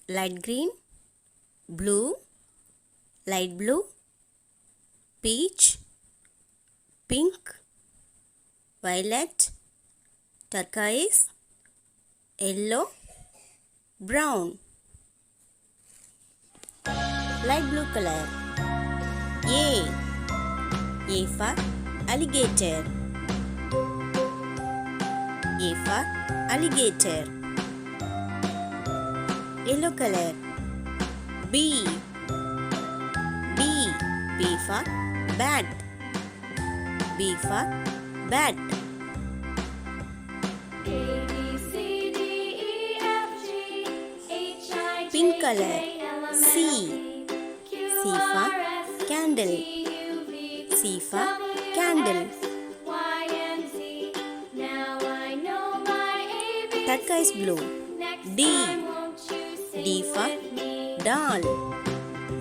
light green, blue, light blue, peach, pink, violet, turquoise, yellow, brown. Light blue color. A for alligator. A for alligator. Yellow color. B for bat. B for bat. Pink color. C for candle. C for candle. Turquoise blue. D for doll.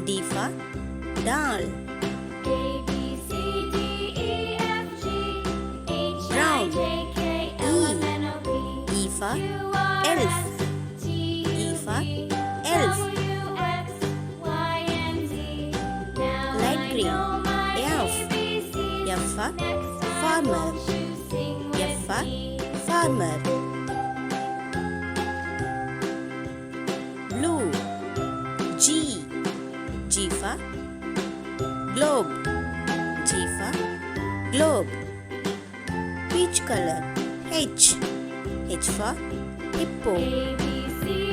D for doll. Brown. E for elf. E for elf. Light green. F for farmer. F for farmer. Blue. G for globe. G for globe. Peach color. H for hippo.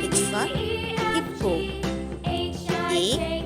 H for hippo. A